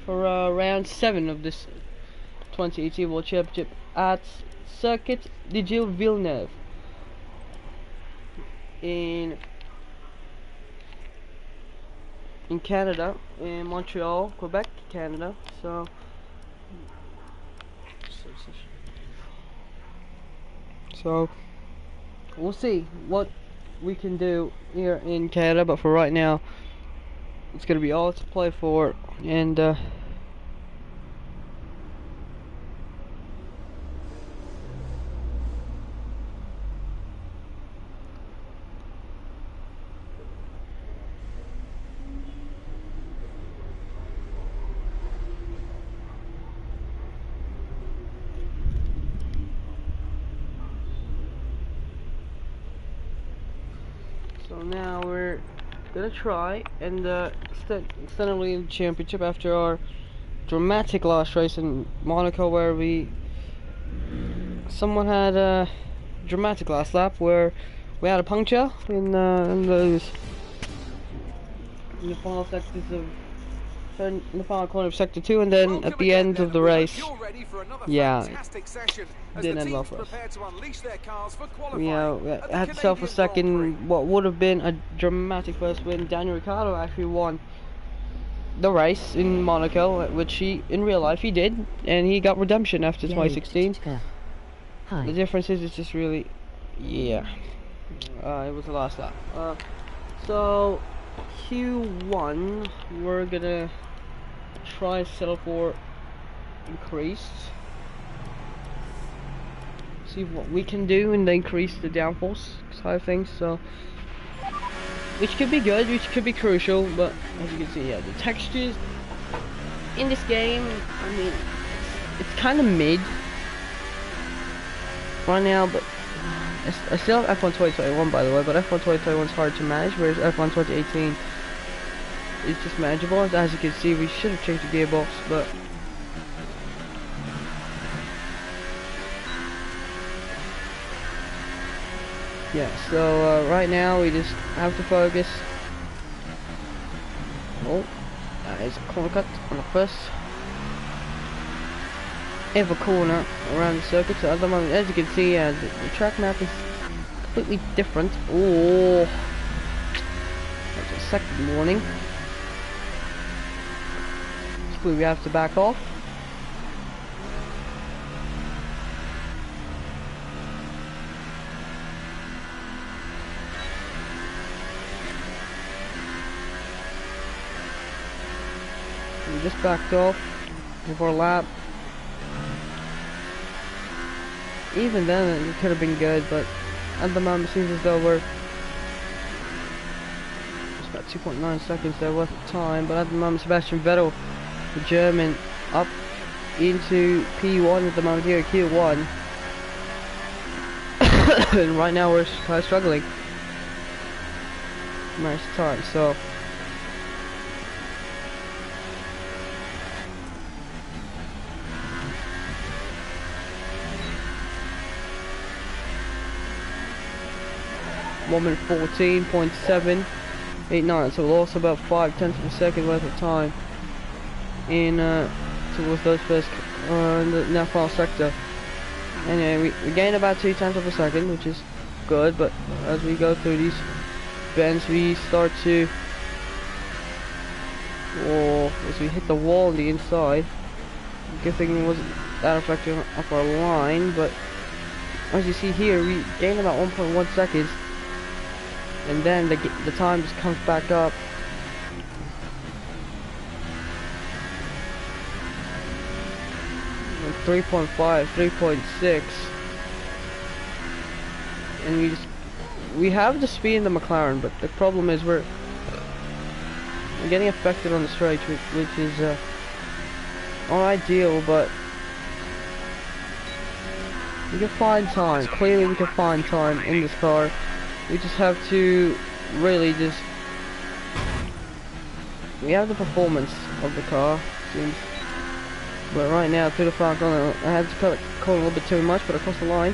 for round 7 of this 2018 World Championship at Circuit de Gilles Villeneuve in Canada, in Montreal, Quebec, Canada. So we'll see what we can do here in Canada, but for right now it's gonna be all to play for. And so now we're gonna try and extend our lead championship after our dramatic last race in Monaco, where someone had a dramatic last lap where we had a puncture in the final sectors of in the final corner of sector 2, and then at the end of the race, yeah, didn't end well for us. We had ourselves a second, what would have been a dramatic first win. Daniel Ricciardo actually won the race in Monaco, which he, in real life, he did, and he got redemption after 2016. The difference is, it's just really, yeah, it was the last lap. So Q1, we're gonna try to settle for increased, see what we can do and increase the downforce side of things, so which could be good, which could be crucial. But as you can see, yeah, the textures in this game, I mean, it's kind of mid right now, but I still have F1 2021, by the way, but F1 2021 is hard to manage, whereas F1 2018 is just manageable. As you can see, we should have changed the gearbox, but yeah, so right now we just have to focus. Oh, that is a corner cut on the first ever corner around the circuit. So at the moment, as you can see, the track map is completely different. Oh, that's a second warning. So we have to back off. We just backed off before a lap. Even then, it could have been good, but at the moment, it seems as though we're just about 2.9 seconds there worth of time. But at the moment, Sebastian Vettel, the German, up into P1 at the moment here, Q1. And right now, we're kind of struggling most time, so. Moment 14.789, so we lost about 0.5 of a second worth of time in towards those first in the now final sector. Anyway, we gained about 0.2 of a second, which is good, but as we go through these bends, we start to, or as we hit the wall on the inside. Good thing it wasn't that reflecting off our line, but as you see here, we gained about 1.1 seconds. And then the time just comes back up. And 3.5, 3.6, and we have the speed in the McLaren, but the problem is we're getting affected on the straight, which is not ideal, but we can find time. Clearly, we can find time in this car. We just have to really we have the performance of the car, seems. But right now, through the final corner, I had to cut the corner a little bit too much, but across the line,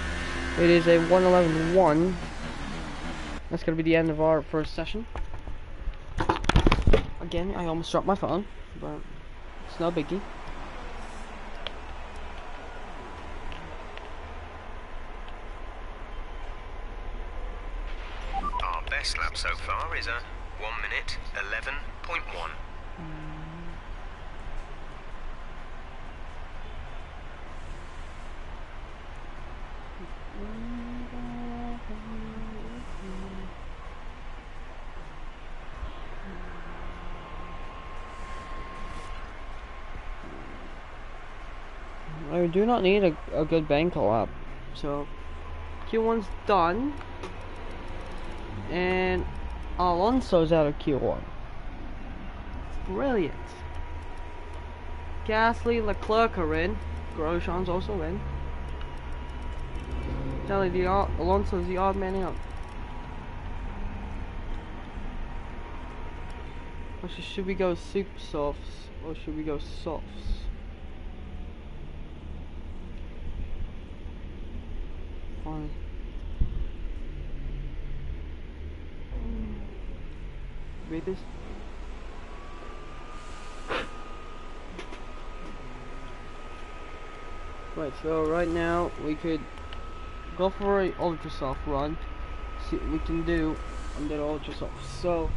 it is a 1:11.1. That's going to be the end of our first session. Again, I almost dropped my phone, but It's no biggie. Our best lap so far is a 1 minute 11.1. I do not need a good bank lap. So Q1's done. And Alonso's out of Q1. Brilliant. Gasly, Leclerc are in. Grosjean's also in. Tell you, Alonso's the odd man out. Or should we go super softs? Or should we go softs? Fine. Read this. Right, so right now we could go for a ultra soft run. See what we can do under ultra soft. So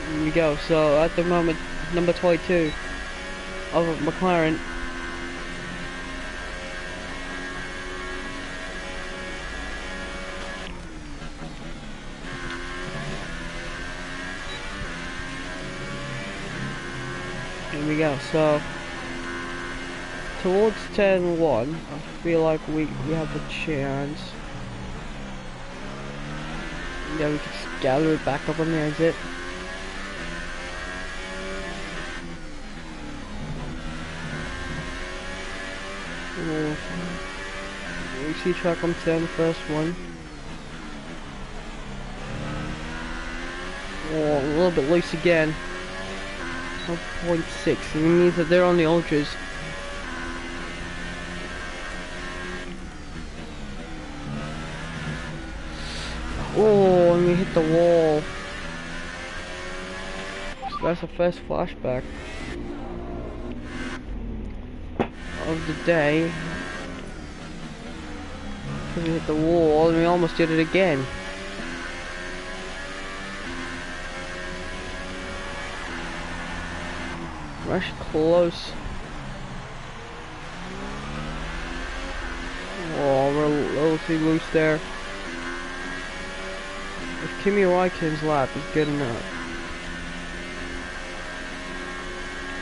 here we go. So at the moment, number 22 of McLaren. Here we go. So towards 10-1, I feel like we have a chance. Yeah, we can just gather it back up on the exit. We see track on 10, the first one. Oh, a little bit loose again. 0.6. It means that they're on the ultras. Oh, and we hit the wall. So that's the first flashback of the day. We hit the wall and we almost did it again. We're actually close. Oh, we're a little too loose there. If Kimi Räikkönen's lap is good enough.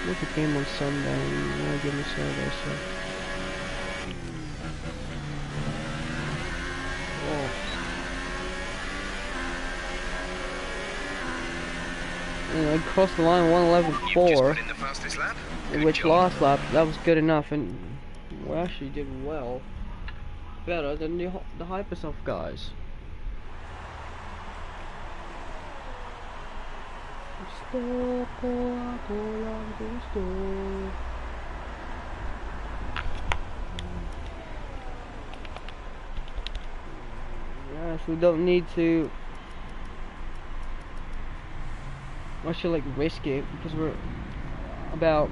Look at the game on Sunday. Oh goodness, Saturday, so. Oh. And I crossed the line 1:11.4, which last lap that was good enough, and we actually did well, better than the Hypersoft guys. Yes, we don't need to actually like risk it because we're about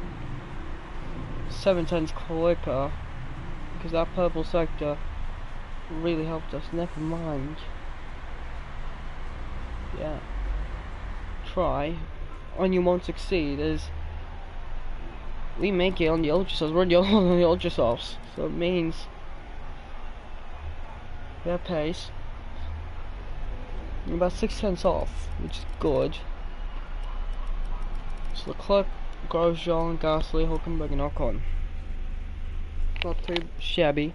7 times quicker, because that purple sector really helped us. Never mind. Yeah. Try. And you won't succeed, as we make it on the ultra softs. We're on the ultra softs, so it means we have pace. We're about 6 tenths off, which is good. So Leclerc, Grosjean, Gasly, Hülkenberg, and Ocon. Not too shabby.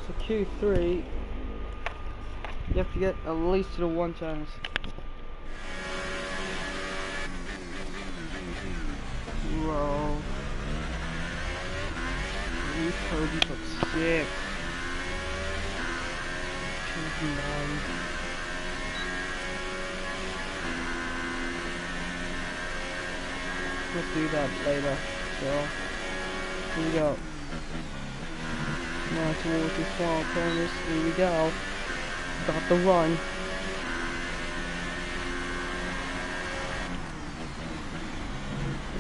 So Q3, you have to get at least to the 1 chance. Roll. bogey for 6. Combined. Let's do that later. So here we go. Now towards the small corners. Here we go. Got the run.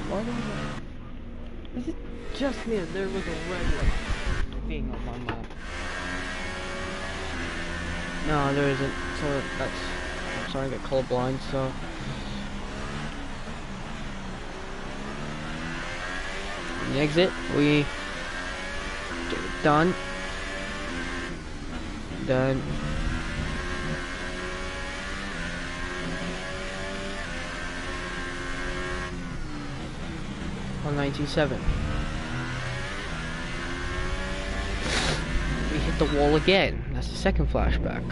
Why don't I... Is it just me that there was a red light thing on my map? No, there isn't. So that's... I'm starting to get colorblind, so... The exit, we... get it done. Done. On 97. We hit the wall again. That's the second flashback.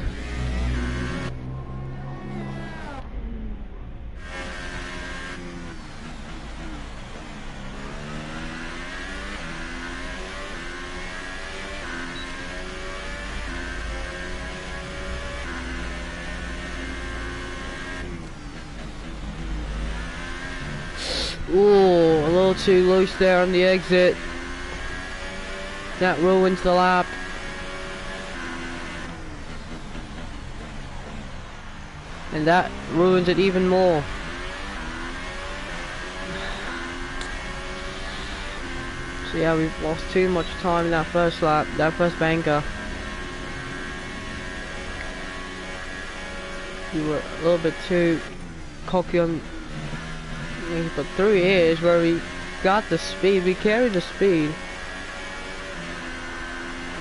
Ooh, a little too loose there on the exit. That ruins the lap. And that ruins it even more. So yeah, we've lost too much time in that first lap, that first banker. We were a little bit too cocky on... But through here is where we got the speed, we carried the speed.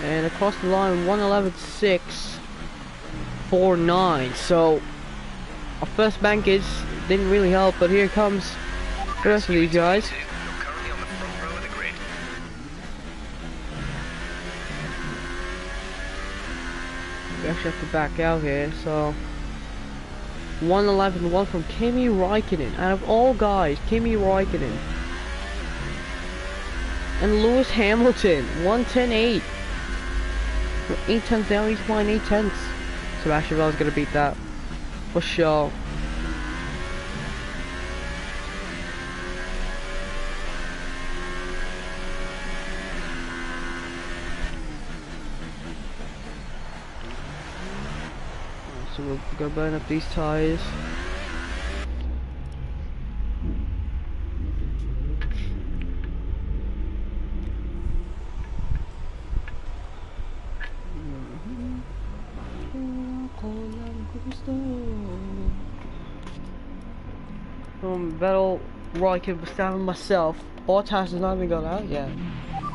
And across the line, 111.649. So our first bankage didn't really help, but here comes the rest of these guys. We actually have to back out here, so 111.1 from Kimi Räikkönen. Out of all guys, Kimi Räikkönen. And Lewis Hamilton, 110.8. 8 tenths down, he's flying 8 tenths. Sebastian Vettel's gonna beat that. For sure. So we're gonna burn up these tires. Vettel, Räikkönen, Verstappen, myself. Bottas has not even got out yet.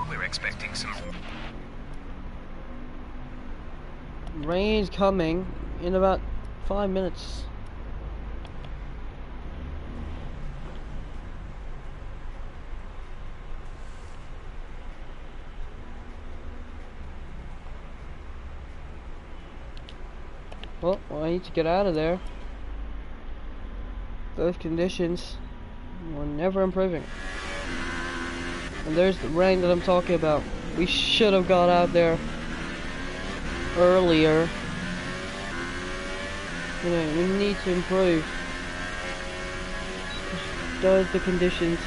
We're expecting some Rain's coming in about 5 minutes. Well, I need to get out of there. Those conditions were never improving. And there's the rain that I'm talking about. We should have got out there earlier. You know, we need to improve. Does the conditions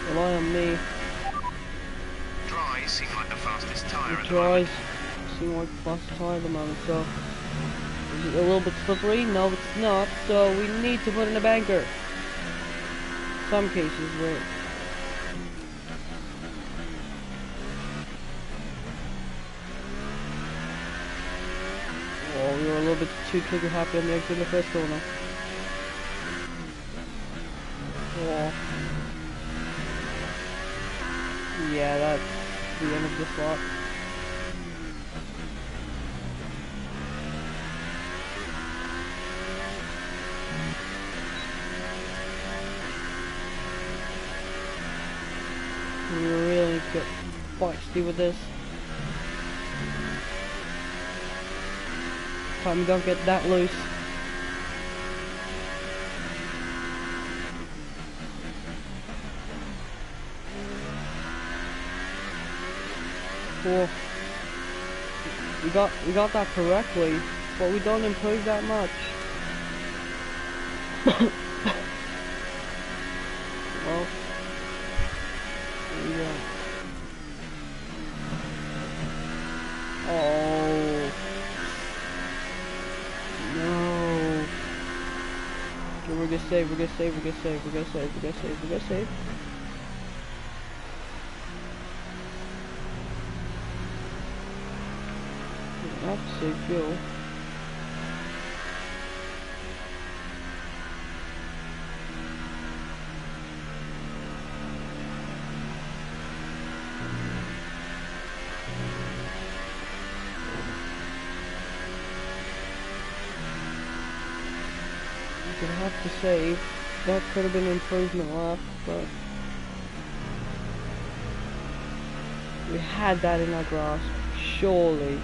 rely on me? dries seem like the fastest tyre at the Dries moment. seem like the fastest tyre at the moment, so is it a little bit slippery? No, it's not, so we need to put in a banker. Some cases where we were a little bit too trigger happy on the exit in the first corner. Oh. Yeah, that's the end of this lot. We really need to get feisty with this. Time we don't get that loose. Well, we got that correctly, but we don't improve that much. Well, yeah. Oh no! Okay, we're gonna save. We're gonna save. We're gonna save. We're gonna save. We're gonna save. We're gonna save. I have to save fuel. You're gonna have to save. That could have been an improvement left, but we had that in our grasp, surely.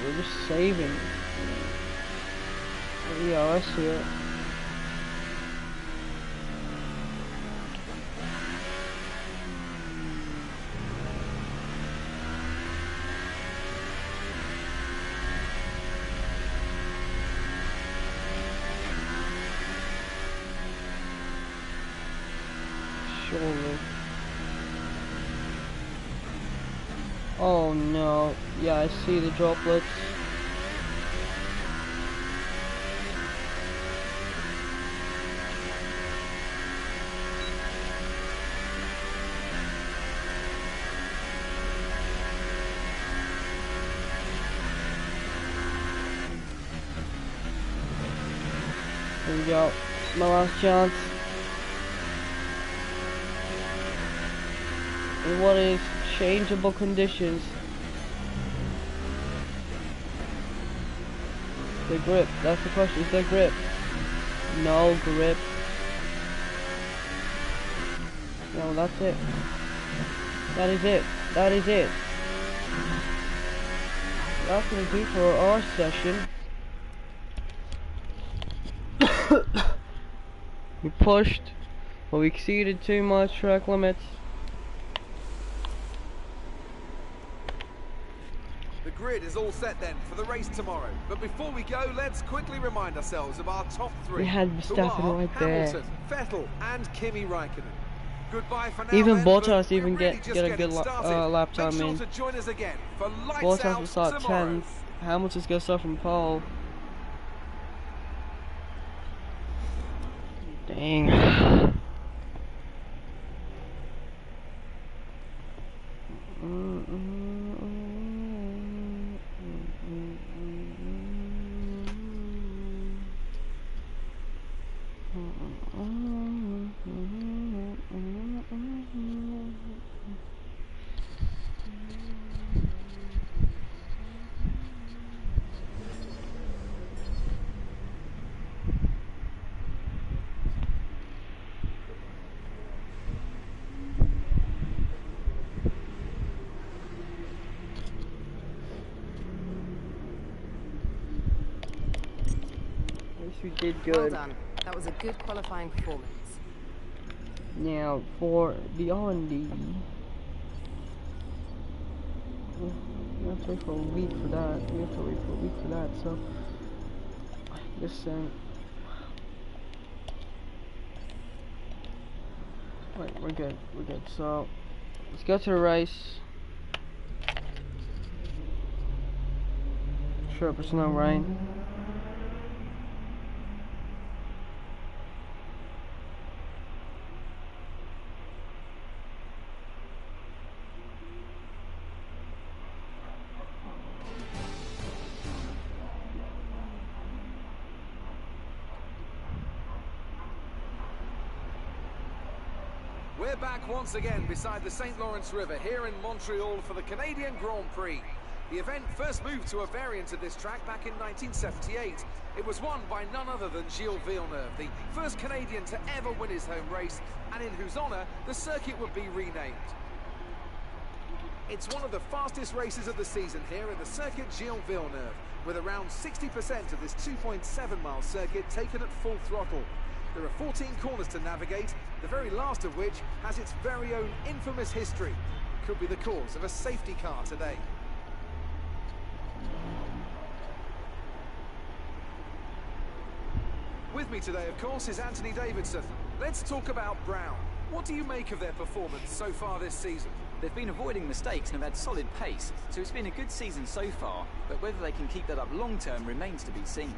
We're just saving. Yeah, I see it. Surely. Oh no. Yeah, I see the droplets. There we go. My last chance. And what is changeable conditions? The grip. That's the question. Is there grip? No grip. No, that's it. That is it. That is it. That's gonna do for our session. We pushed, but we exceeded too much track limits. The grid is all set then for the race tomorrow. But before we go, let's quickly remind ourselves of our top three. We had Verstappen right there. Hamilton, Vettel, and Kimi Räikkönen. Goodbye for now. Even then, Bottas even really get a good lap time Make sure in. to join us again for Lights Bottas Out will start tomorrow. 10th. Hamilton's gonna start from pole. Dang. We did good. Well done. That was a good qualifying performance. Now for the R&D. We have to wait for a week for that. We have to wait for a week for that. So just right, we're good. We're good. So let's go to the race. Sure, but it's not rain. We're back once again beside the St. Lawrence River here in Montreal for the Canadian Grand Prix. The event first moved to a variant of this track back in 1978. It was won by none other than Gilles Villeneuve, the first Canadian to ever win his home race, and in whose honour the circuit would be renamed. It's one of the fastest races of the season here at the circuit Gilles Villeneuve, with around 60% of this 2.7-mile circuit taken at full throttle. There are 14 corners to navigate, the very last of which has its very own infamous history. Could be the cause of a safety car today. With me today, of course, is Anthony Davidson. Let's talk about Brown. What do you make of their performance so far this season? They've been avoiding mistakes and have had solid pace, so it's been a good season so far, but whether they can keep that up long term remains to be seen.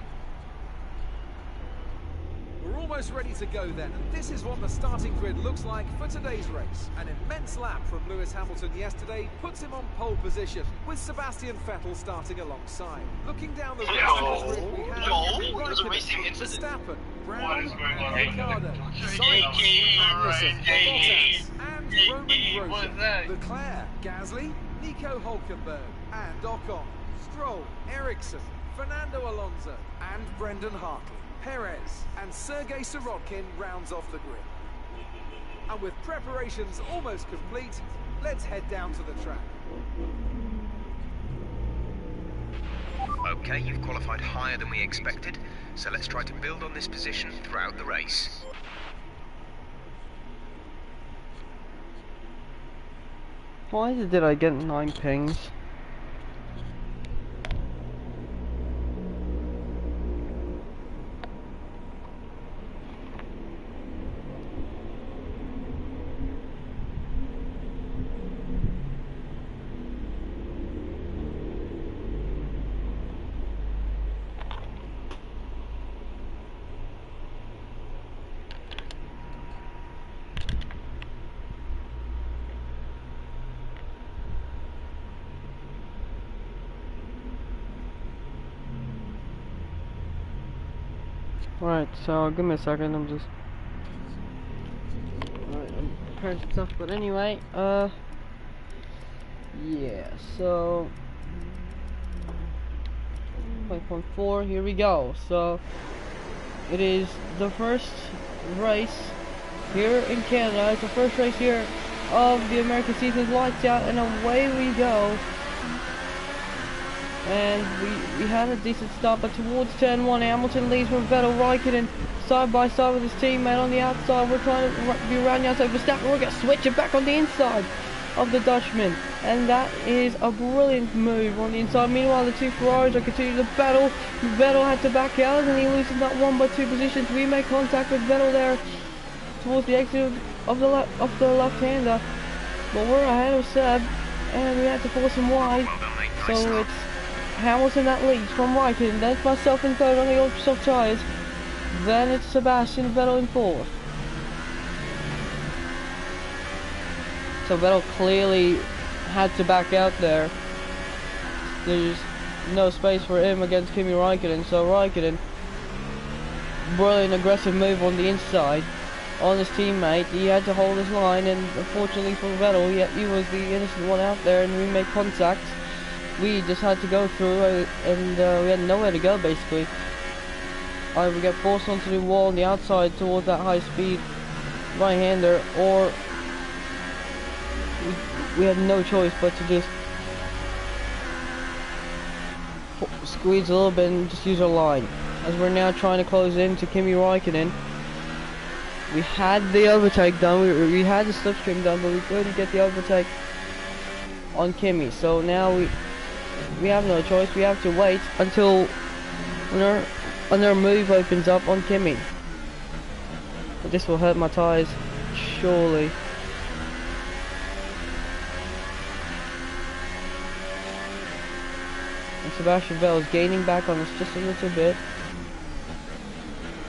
We're almost ready to go then, and this is what the starting grid looks like for today's race. An immense lap from Lewis Hamilton yesterday puts him on pole position, with Sebastian Vettel starting alongside. Looking down the grid, we have Raikkonen, Verstappen, Brown, Ricciardo, Sainz, Magnussen, Bottas, and Roman Grosjean, Leclerc, Gasly, Nico Hulkenberg, and Ocon, Stroll, Ericsson, Fernando Alonso, and Brendan Hartley. Perez and Sergei Sirotkin rounds off the grid. And with preparations almost complete, let's head down to the track. Okay, you've qualified higher than we expected, so let's try to build on this position throughout the race. Why did I get 9 pings? Alright, so give me a second, I'm just... Alright, I'm preparing some stuff, but anyway, yeah, so... 5.4, here we go. So, it is the first race here in Canada. It's the first race here of the American season. Lights out, and away we go. And we had a decent start, but towards turn 1, Hamilton leads from Vettel. Raikkonen side by side with his teammate on the outside. We're trying to be around the outside. Verstappen, we're going to switch it back on the inside of the Dutchman. And that is a brilliant move on the inside. Meanwhile, the two Ferraris are continuing the battle. Vettel had to back out, and he loses not 1 but 2 positions. We make contact with Vettel there towards the exit of the left-hander. But we're ahead of Seb, and we had to force him wide. So it's Hamilton that leads from Raikkonen, then it's myself in third on the ultra soft tyres, then it's Sebastian Vettel in fourth. So Vettel clearly had to back out there. There's no space for him against Kimi Raikkonen, so Raikkonen, brilliant aggressive move on the inside on his teammate. He had to hold his line, and unfortunately for Vettel, he was the innocent one out there, and we made contact. We just had to go through, and we had nowhere to go basically. Either we get forced onto the wall on the outside towards that high speed right-hander, or we had no choice but to just squeeze a little bit and just use our line. As we're now trying to close in to Kimi Raikkonen. We had the overtake done, we had the slipstream done, but we couldn't get the overtake on Kimi. So now we have no choice. We have to wait until another move opens up on Kimi. But this will hurt my tyres, surely. And Sebastian Vettel is gaining back on us just a little bit.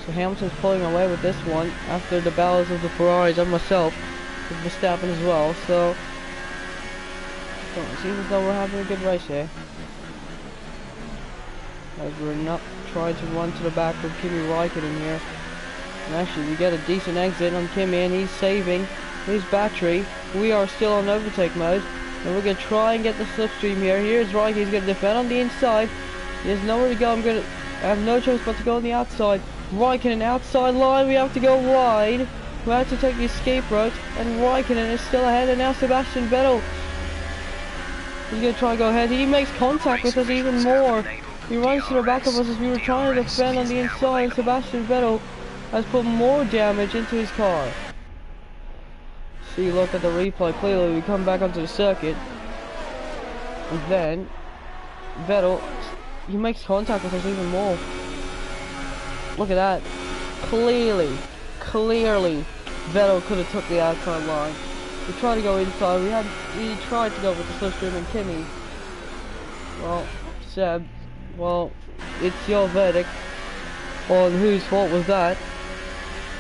So Hamilton's pulling away with this one after the battles of the Ferraris and myself with Verstappen as well. So it seems as though we're having a good race here. As we're not trying to run to the back with Kimi Raikkonen here. And actually we get a decent exit on Kimi, and he's saving his battery. We are still on overtake mode, and we're going to try and get the slipstream here. Here's Raikkonen, he's going to defend on the inside. There's nowhere to go. I have no choice but to go on the outside. Raikkonen outside line, we have to go wide. We have to take the escape route, and Raikkonen is still ahead, and now Sebastian Vettel. He's going to try to go ahead. He makes contact with us even more. He runs to the back of us as we were trying to defend on the inside. Sebastian Vettel has put more damage into his car. See, look at the replay clearly. We come back onto the circuit, and then Vettel, he makes contact with us even more. Look at that. Clearly, Vettel could have took the outside line. We tried to go inside. We tried to go with the slipstream and Kimi. Well, Seb, well, it's your verdict on whose fault was that.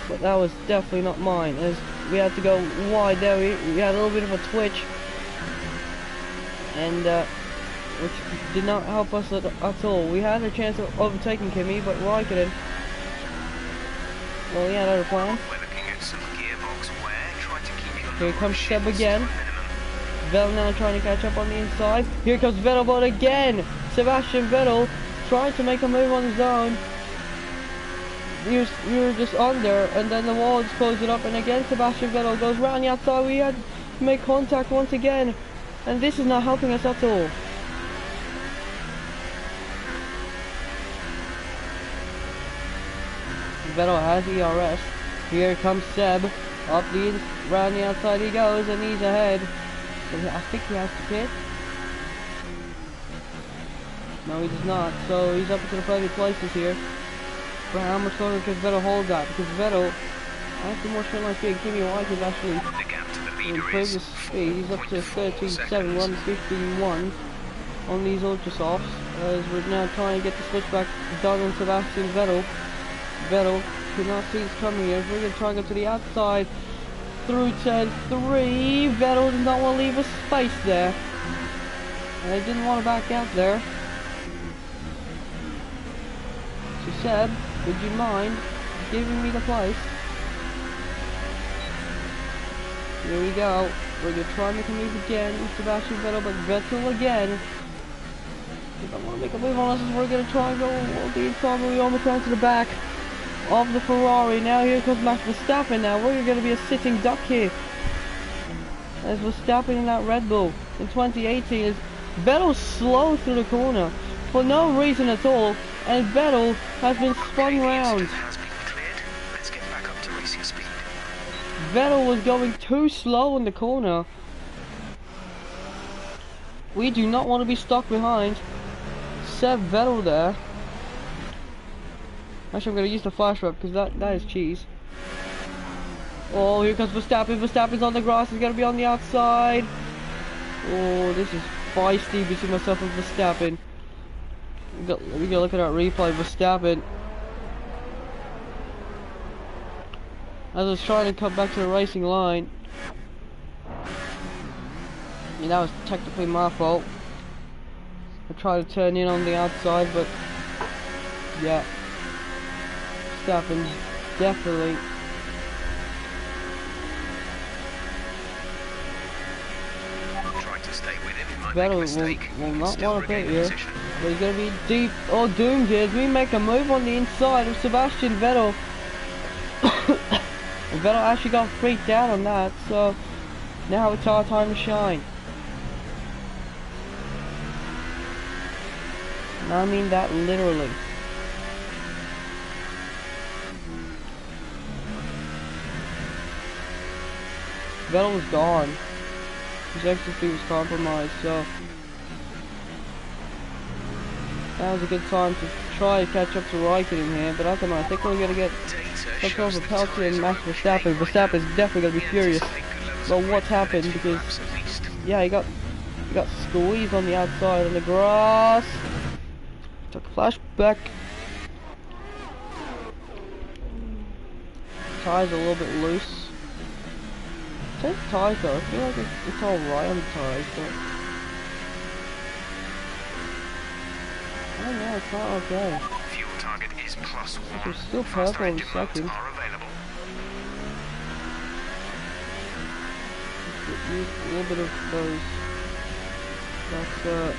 But that was definitely not mine, as we had to go wide there. We had a little bit of a twitch, and which did not help us at all. We had a chance of overtaking Kimi, but Raikkonen, well, he had other plans. Here comes Seb again. Vettel now trying to catch up on the inside. Here comes Vettel, but again, Sebastian Vettel trying to make a move on his own. We were just under, and then the wall just closed it up, and again Sebastian Vettel goes round the outside. We had to make contact once again, and this is not helping us at all. Vettel has ERS. Here comes Seb. Round the outside he goes, and he's ahead. I think he has to pit. No, he does not. So he's up into the further places here. But how much longer can Vettel hold that? Because Vettel has the more straight line speed. Kimi Raikkonen actually improved his speed. He's up to 13.7, 151 on these ultra softs. As we're now trying to get the switchback done on Sebastian Vettel. Vettel could not see this coming here. We're going to try and go to the outside through turn 3. Vettel did not want to leave a space there. And he didn't want to back out there. So Seb, would you mind giving me the place? Here we go. We're going to try and make a move again with Sebastian Vettel, but Vettel again. If I want to make a move on us, we're going to try and go all the inside, but we almost ran to the back of the Ferrari. Now here comes Max Verstappen. Now we're going to be a sitting duck here, as Verstappen in that Red Bull in 2018 is Vettel slow through the corner for no reason at all, and Vettel has been spun round. Vettel was going too slow in the corner. We do not want to be stuck behind Seb Vettel there. Actually, I'm going to use the flash wrap because that is cheese. Oh, here comes Verstappen. Verstappen's on the grass. He's going to be on the outside. Oh, this is feisty between myself and Verstappen. We go look at that replay. Verstappen, as I was trying to come back to the racing line. Yeah, that was technically my fault. I tried to turn in on the outside, but yeah, Verstappen's definitely Vettel will not want to pit here. But he's going to be deep or doomed here as we make a move on the inside of Sebastian Vettel. Vettel actually got freaked out on that, so now it's our time to shine. And I mean that literally. Vettel was gone. His exit speed was compromised, so that was a good time to try to catch up to Raikkonen here, but I don't know, I think we're going to get some sort of a penalty and Max Verstappen. Verstappen's definitely going to be furious about what's happened, because yeah, he got squeezed on the outside on the grass. Took a flashback. Tires a little bit loose. Take the tires though, I feel like it's alright on the tires, but I don't know, it's not okay. Fuel target is +1. It's still purple in second. Use a little bit of those. That's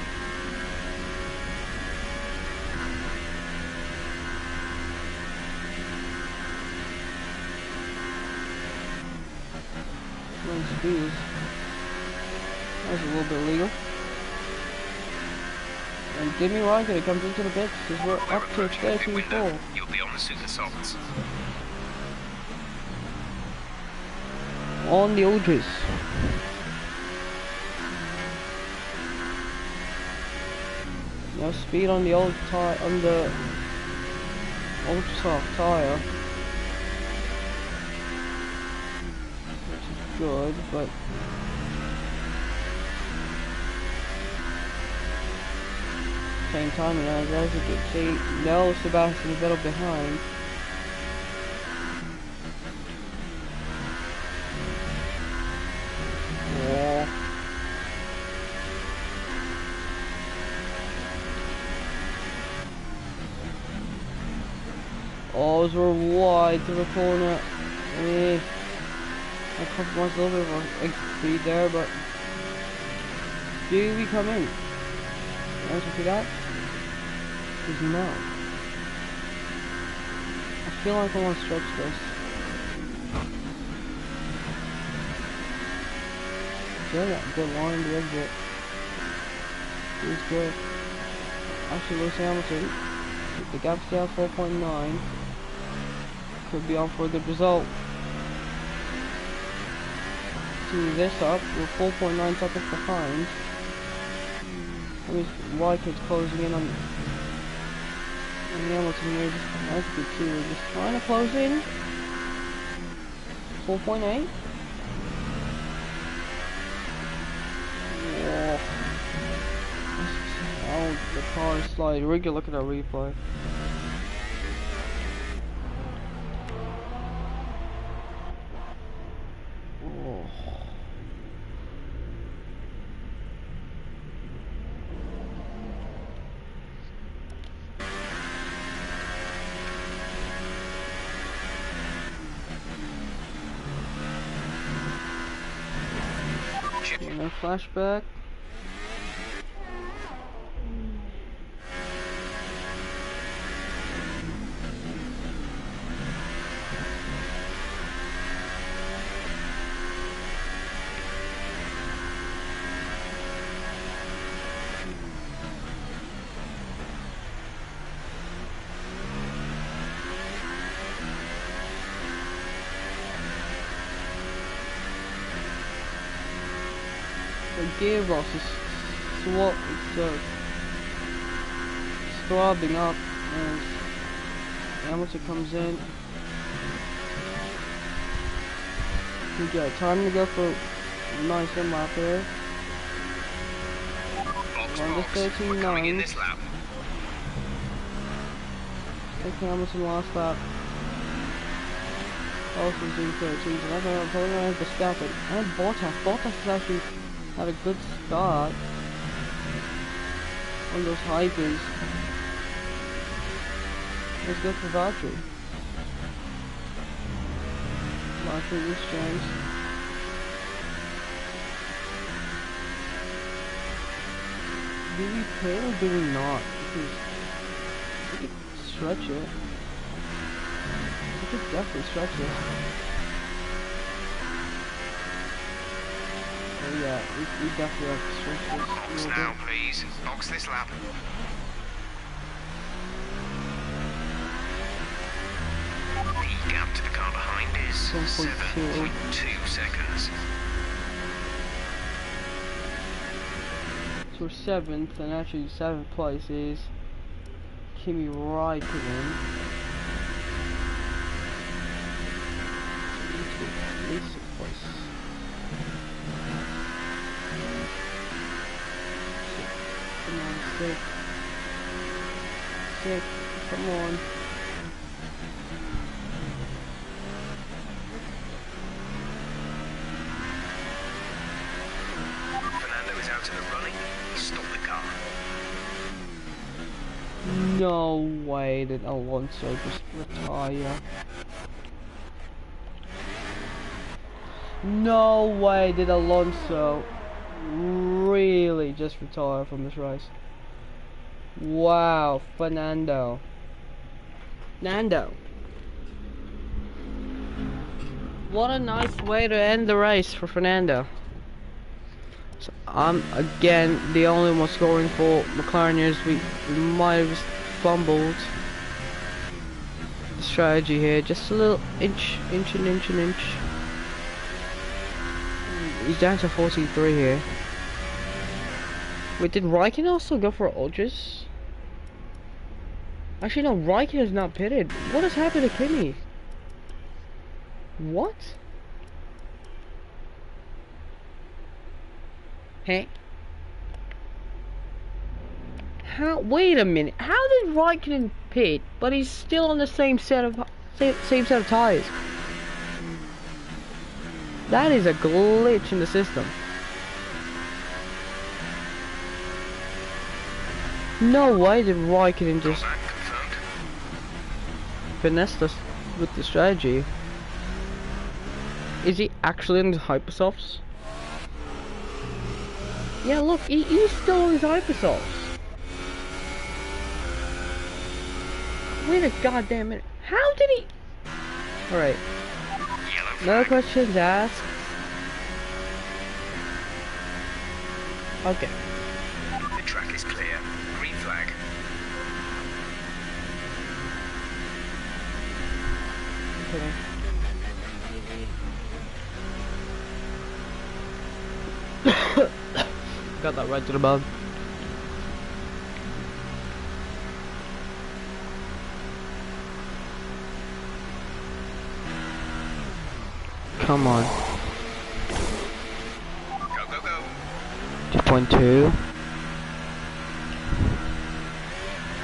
speed. That's a little bit illegal. And Kimi Raikkonen comes into the pits because we're up to 34. You'll be on the super softs. on the ultras. No speed on the old tire, on the ultra soft tire, which is good, but same time, as you can see, no Sebastian Vettel behind. Yeah. Oh, we're wide to the corner. I compromised a little bit of speed there, but do we come in? Answer to that is no. I feel like I want to stretch this. Yeah, that good line to exit. It's good. Actually, Lewis Hamilton, the gap's down 4.9. Could be on for a good result. To this up, we're 4.9 seconds behind. I mean, Wyke's closing in on Hamilton here. As you can see, we're just trying to close in. 4.8. Whoa. Oh, the car is sliding. We're gonna look at our replay. Oh. No flashback. The gearbox is throbbing up as Hamilton comes in. We got time to go for a nice lap here. Under 13.9. Take Hamilton last lap. Also doing 13, so that's why I'm pulling around Verstappen and Bottas. Bottas has actually had a good start on those hybrids. It's good for Valtteri. Valtteri this chance. Do we pay or do we not? Because we could stretch it. We could definitely stretch it. Oh yeah, we definitely have to stretch this. Box now, please. Box this lap. The gap to the car behind is 7.2 seconds. So we're 7th, and actually 7th place is Kimi Raikkonen. At least 6th place. Come on, 6th. 6th, come on. Fernando is out of the running. Stop the car. No way did Alonso just retire. No way did Alonso really just retire from this race. Wow, Fernando. Nando. What a nice way to end the race for Fernando. So I'm again the only one scoring for McLaren here. We might have just fumbled the strategy here. Just a little inch. he's down to 43 here. Wait, did Raikkonen also go for ultras? Actually, no, Raikkonen is not pitted. What has happened to Kimi? What? Hey? How? Wait a minute. How did Raikkonen pit, but he's still on the same set of same set of tires? That is a glitch in the system. No way did Raikkonen just finesse us with the strategy. Is he actually in his hypersofts? Yeah, look, he's still on his hypersofts. Wait a goddamn minute. How did he? Alright. No questions asked. Okay. The track is clear. Green flag. Okay. Got that right to the bone. Come on. Go, go, go. 2.2.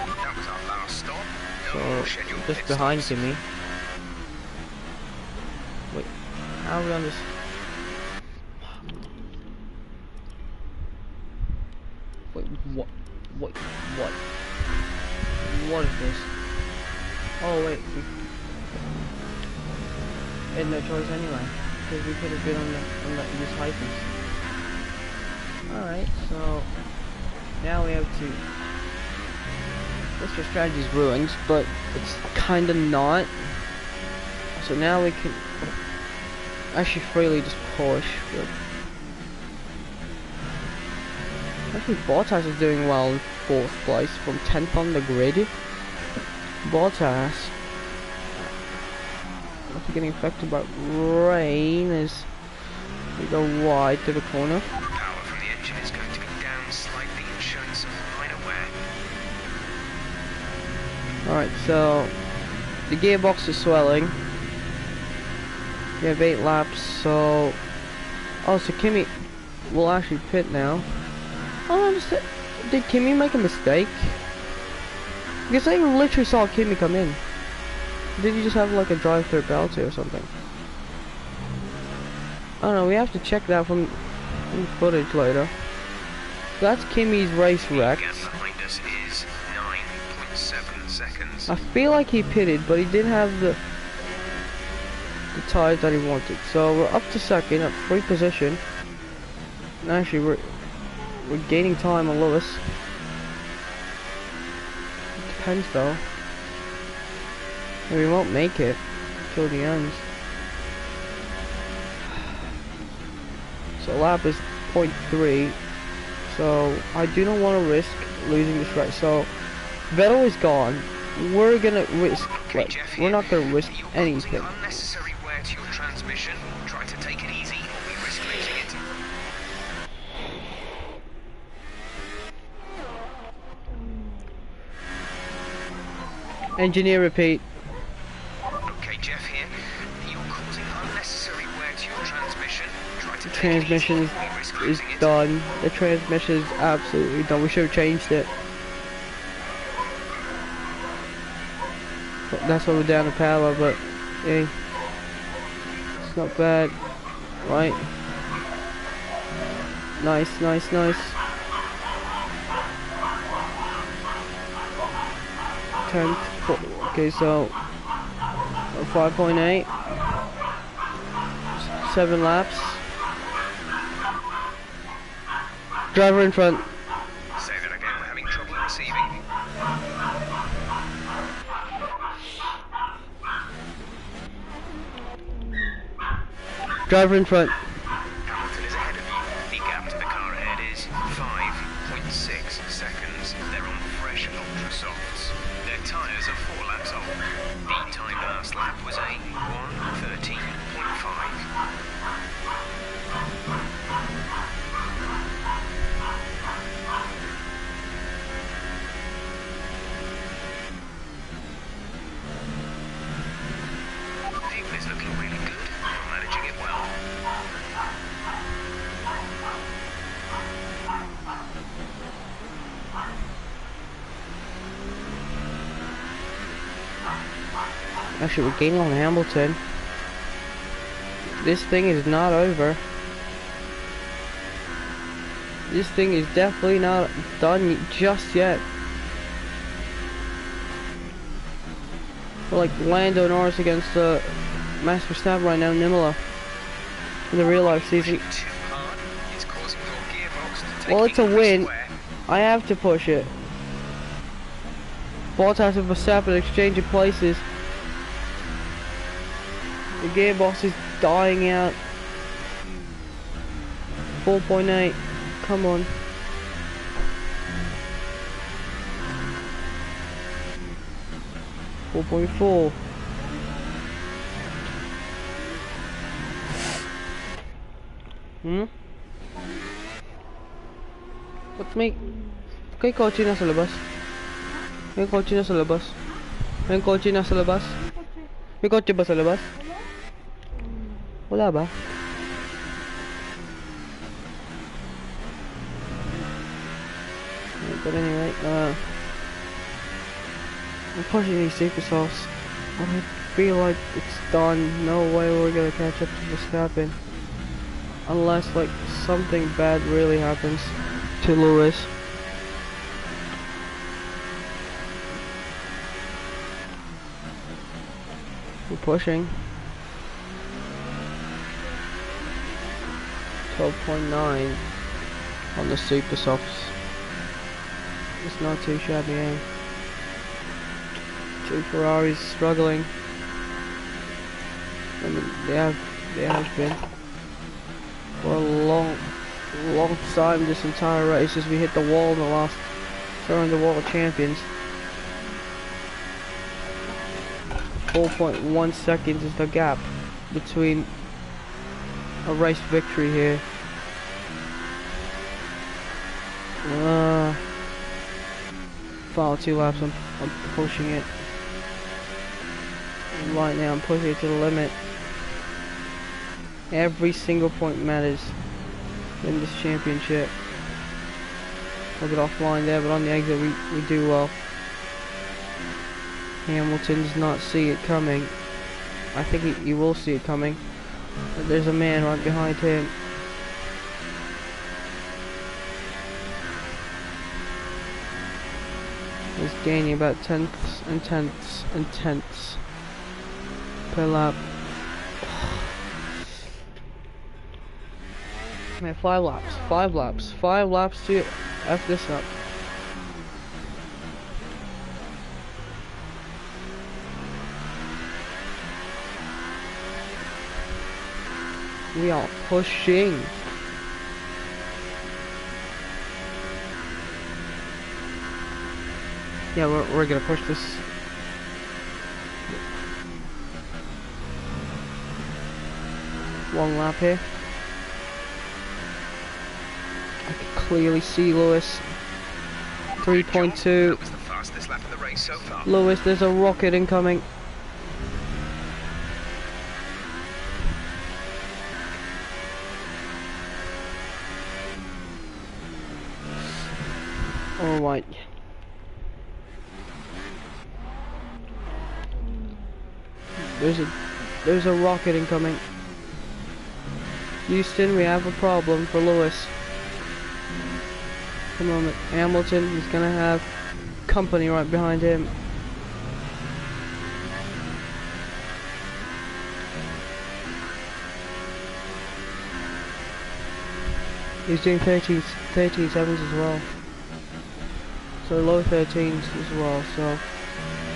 That was our last stop. So, No scheduled just pit behind stops. Kimi. Wait, how are we on this? Wait, what? What? What? What is this? Oh wait, we had no choice anyway, because we could have been on these hyphens. Alright, so now we have to. This your strategy's ruined, but it's kinda not. So now we can actually freely just push. But actually, Bottas is doing well in 4th place from 10th on the grid. Bottas, after getting affected by rain, as we go wide to the corner. Power from the engine is going to be down slightly and showing some minor wear. Alright, so the gearbox is swelling. We have 8 laps, so so Kimi will actually pit now. I don't understand. Did Kimi make a mistake? Because I literally saw Kimi come in. Did he just have like a drive-through penalty or something? I don't know, we have to check that from the footage later. That's Kimi's race wreck. Gap behind us is 9.7 seconds. I feel like he pitted, but he didn't have the tires that he wanted. So we're up to second at free position. And actually, we're gaining time on Lewis. It depends though. And we won't make it till the end. So lap is 0.3. So I do not want to risk losing this race. So Vettel is gone. We're gonna risk. Like, we're not gonna risk anything. Unnecessary wear to your transmission. Try to take it easy, or we risk losing it. Engineer repeat. Okay, Jeff here. You're causing unnecessary wear to your transmission. Try to The take transmission it easy, or we risk is losing it. done. The transmission is absolutely done. We should have changed it. But that's why we're down to power, but hey, it's not bad, right? Nice, nice, nice. 10th. Okay, so 5.8. 7 laps. Driver in front. Say that again, we're having trouble receiving. Driver in front. Hamilton is ahead of you. The gap to the car ahead is 5.6 seconds. They're on fresh ultra softs. Their tyres are 4 laps old. The time last lap was a 1:13.5. Actually, we're gaining on Hamilton. This thing is not over. This thing is definitely not done just yet. We're like Lando Norris against Max Verstappen right now in Imola. In the real life season. Well, it's a win. I have to push it. Bottas and Verstappen exchanging places. The gearbox is dying out. 4.8. Come on. .4. Ba't may kotse nasa labas? May kotse nasa labas? May kotse nasa labas? May kotse ba sa labas? Wala ba? But anyway, I'm pushing these super softs. I feel like it's done. No way we're gonna catch up to Verstappen. Unless like something bad really happens to Lewis. We're pushing. 12.9 on the super softs. It's not too shabby, eh? Two Ferraris struggling. I mean, they have been for a long time this entire race as we hit the wall in the last turn of the World Champions. 4.1 seconds is the gap between a race victory here. Final 2 laps, I'm pushing it. And right now I'm pushing it to the limit. Every single point matters in this championship. I'll get offline there, but on the exit we do well. Hamilton does not see it coming. I think he will see it coming. But there's a man right behind him. He's gaining about tenths and tenths and tenths per lap. Man, 5 laps to F this up. We are pushing. Yeah, we're gonna push this. One lap here. I can clearly see Lewis. 3.2. That was the fastest lap of the race so far. Lewis, there's a rocket incoming. All right. There's a rocket incoming. Houston, we have a problem for Lewis. Come on, Hamilton, he's gonna have company right behind him. He's doing 13 sevens as well. So low 13s as well, so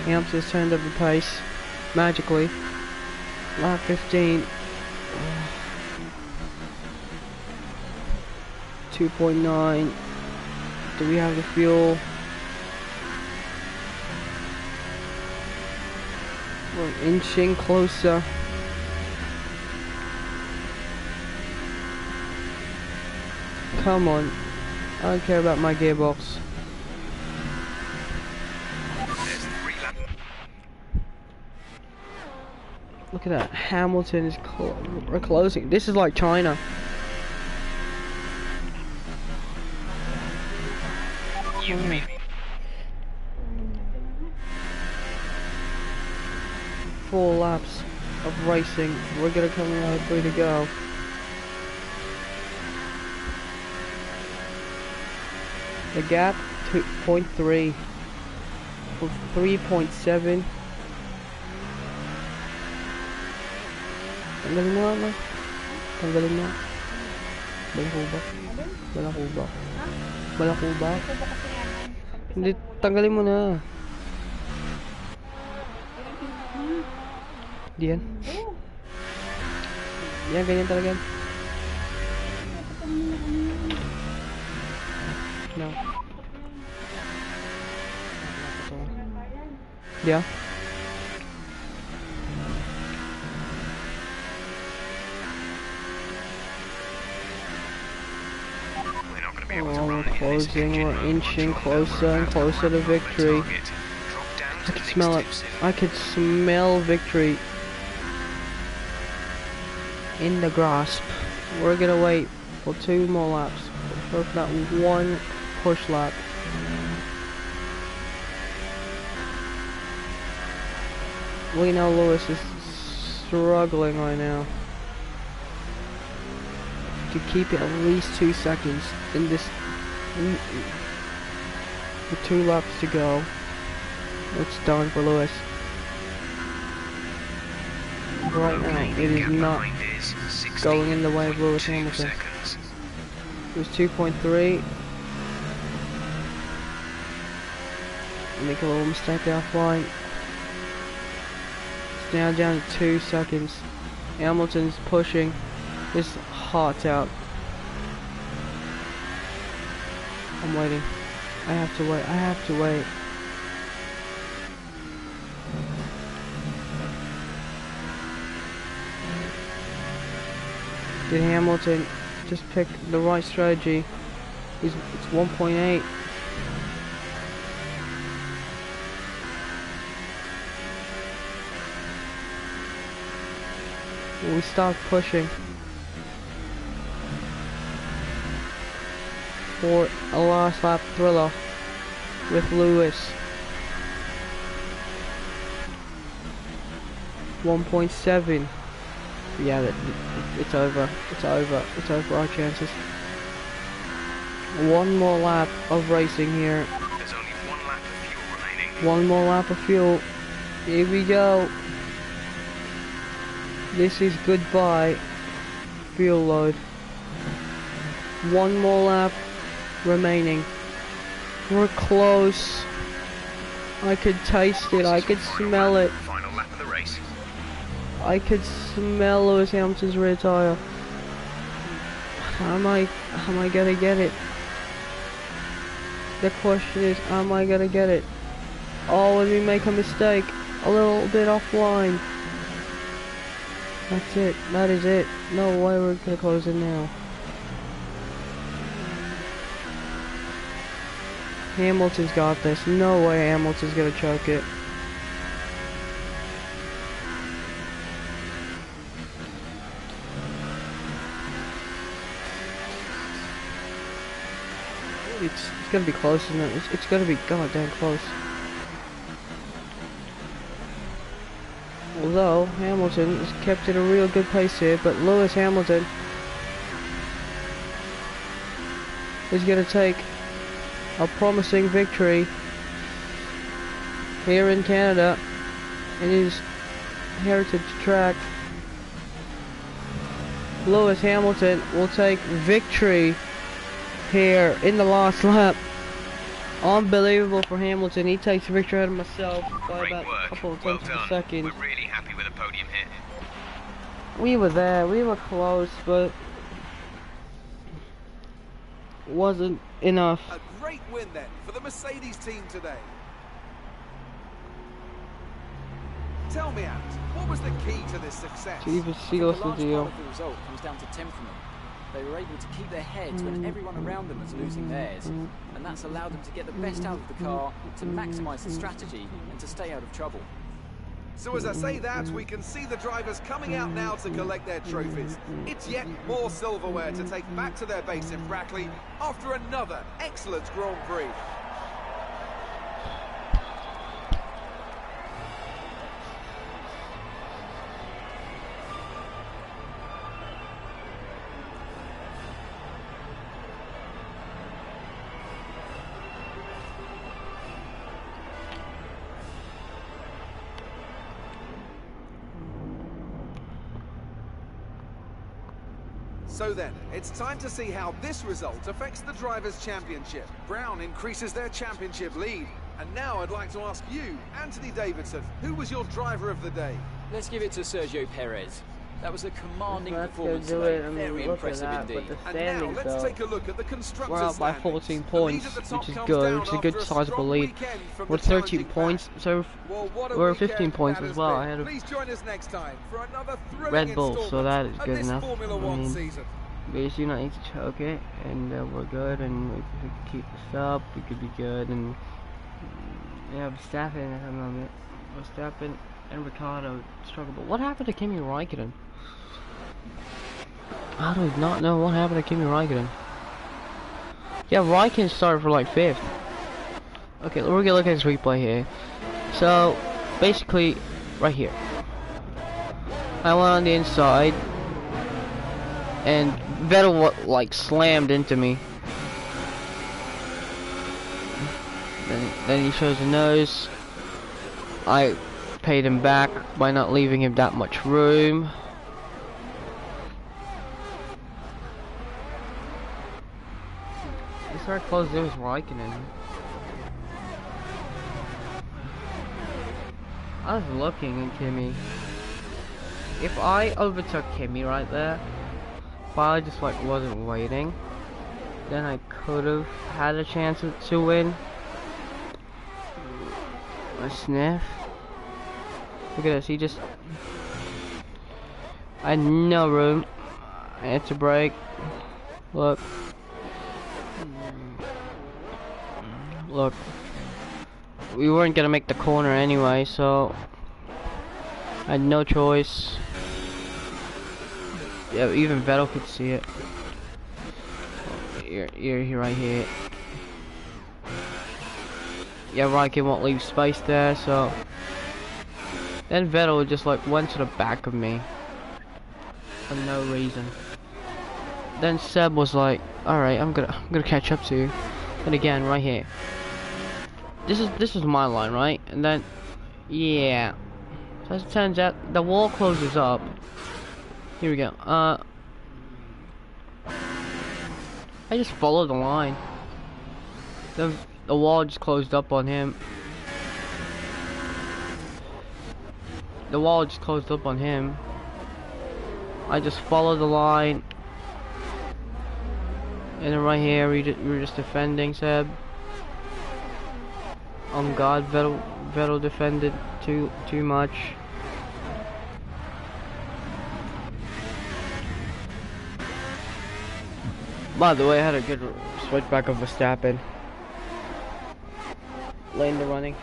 Hamilton's turned up the pace magically. Lap 15. 2.9. Do we have the fuel? We're inching closer. Come on. I don't care about my gearbox. Look at that. Hamilton is we're closing. This is like China. 4 laps of racing. We're gonna come out 3 to go. The gap 2.3 for 3.7. Tanggalin mo ano? Tanggalin mo. Balakuba. Balakuba. Balakuba. Hindi, tanggalin mo na. Diyan. Yan, ganyan talaga. No. Yeah. Oh, we're closing, we're inching closer and closer to victory. I can smell it. I could smell victory in the grasp. We're gonna wait for 2 more laps. For that 1 push lap. We know Lewis is struggling right now to keep it at least 2 seconds in this. With 2 laps to go, it's done for Lewis. Right now, it is not going in the way of Lewis Hamilton. It was 2.3. Make a little mistake offline. It's now down to 2 seconds. Hamilton's pushing his heart out. I'm waiting. I have to wait. I have to wait. Did Hamilton just pick the right strategy? It's 1.8. We stopped pushing for a last lap thriller with Lewis. 1.7. Yeah, it's over. It's over. It's over our chances. 1 more lap of racing here. There's only 1 lap of fuel remaining. 1 more lap of fuel. Here we go. This is goodbye fuel load. 1 more lap remaining. We're close. I could taste it. I could smell it. Final lap of the race. I could smell Lewis Hamilton's rear tire. Am I gonna get it? The question is, am I gonna get it? Oh, and we make a mistake a little bit offline. That's it. That is it. No way we're gonna close it now. Hamilton's got this. No way Hamilton's gonna choke it. It's gonna be close, isn't it? It's gonna be goddamn close. Although Hamilton has kept it a real good pace here, but Lewis Hamilton is gonna take a promising victory here in Canada in his heritage track. Lewis Hamilton will take victory here in the last lap. Unbelievable for Hamilton. He takes victory out of myself by about a couple of tenths of a second. We're really happy with the podium hit. We were there, we were close, but wasn't enough. A great win then for the Mercedes team today. Tell me, Ant, what was the key to this success? To even I see think us a the large deal. part of the result comes down to temperament. They were able to keep their heads when everyone around them was losing theirs, and that's allowed them to get the best out of the car, to maximise the strategy, and to stay out of trouble. So as I say that, we can see the drivers coming out now to collect their trophies. It's yet more silverware to take back to their base in Brackley after another excellent Grand Prix. So then, it's time to see how this result affects the Drivers' Championship. Brown increases their championship lead. And now I'd like to ask you, Anthony Davidson, who was your driver of the day? Let's give it to Sergio Perez. That was a commanding Let's go performance do today. it. I mean, Very look at impressive that, but indeed. the And now standings, let's though, take a look at the constructors' we're up by standings. 14 The lead points, at the top which is comes good. down It's a good after sizable strong lead. weekend from We're the 13 challenging points, pack. so Well, what a we're weekend 15 points that as has well been. ahead of Please join us next time for another thrilling Red Bull, so installment that is of good this enough. Formula I One mean, season. we just do not need to choke it, and we're good, and we can keep this up. We could be good, and yeah, Verstappen at the moment. Verstappen and Ricardo struggle. But what happened to Kimi Raikkonen? I do not know what happened to Kimi Raikkonen. Yeah, Raikkonen started for like 5th. Okay, we're gonna look at this replay here. So, basically, right here. I went on the inside, and Vettel like slammed into me. Then he shows the nose. I paid him back by not leaving him that much room. He started closing in with Raikkonen. I was looking at Kimi. If I overtook Kimi right there, if I just like wasn't waiting, then I could have had a chance to win. A sniff. Look at this, he just... I had no room. I had to brake. Look. Look. We weren't gonna make the corner anyway, so... I had no choice. Yeah, even Vettel could see it. Here, right here. Yeah, Raikkonen won't leave space there, so... Then Vettel just like went to the back of me. For no reason. Then Seb was like, alright, I'm gonna catch up to you. And again, right here. This is my line, right? And then, yeah. So as it turns out, the wall closes up. Here we go. I just followed the line. The wall just closed up on him. The wall just closed up on him. I just followed the line. And then right here, we were just defending Seb. God, Vettel defended too much. By the way, I had a good switchback of Verstappen. Lane to running.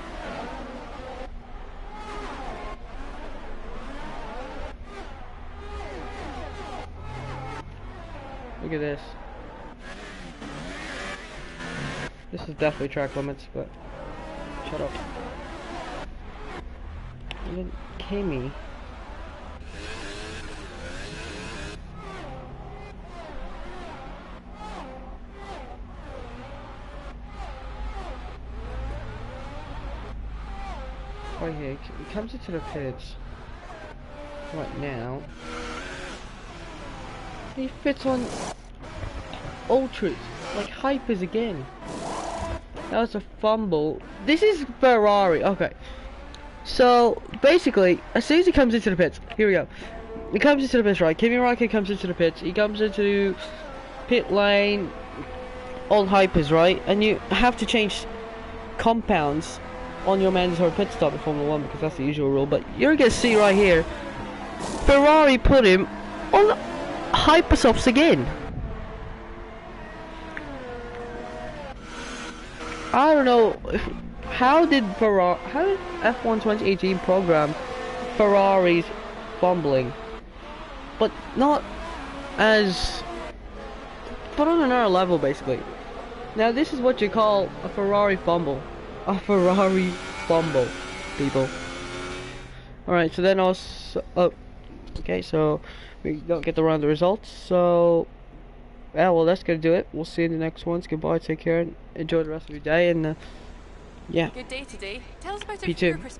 Look at this. This is definitely track limits, but shut up. And then Kimi. Right here, he comes into the pits right now. He fits on ultras, like hypers again. That was a fumble. This is Ferrari. Okay. So basically, as soon as he comes into the pits, here we go. He comes into the pits, right? Kimi Raikkonen comes into the pits. He comes into pit lane, all hypers, right? And you have to change compounds on your mandatory pit stop in Formula 1 because that's the usual rule. But you're gonna see right here, Ferrari put him on hypersofts again. I don't know how did F1 2018 program Ferrari's fumbling, but not as, but on another level basically. Now this is what you call a Ferrari fumble. A Ferrari fumble, people. Alright, so then also, okay, so we don't get to run the results, so yeah, well that's gonna do it. We'll see you in the next ones. Goodbye, take care, and enjoy the rest of your day, and yeah. Good day today. Tell us about Me too. Christmas.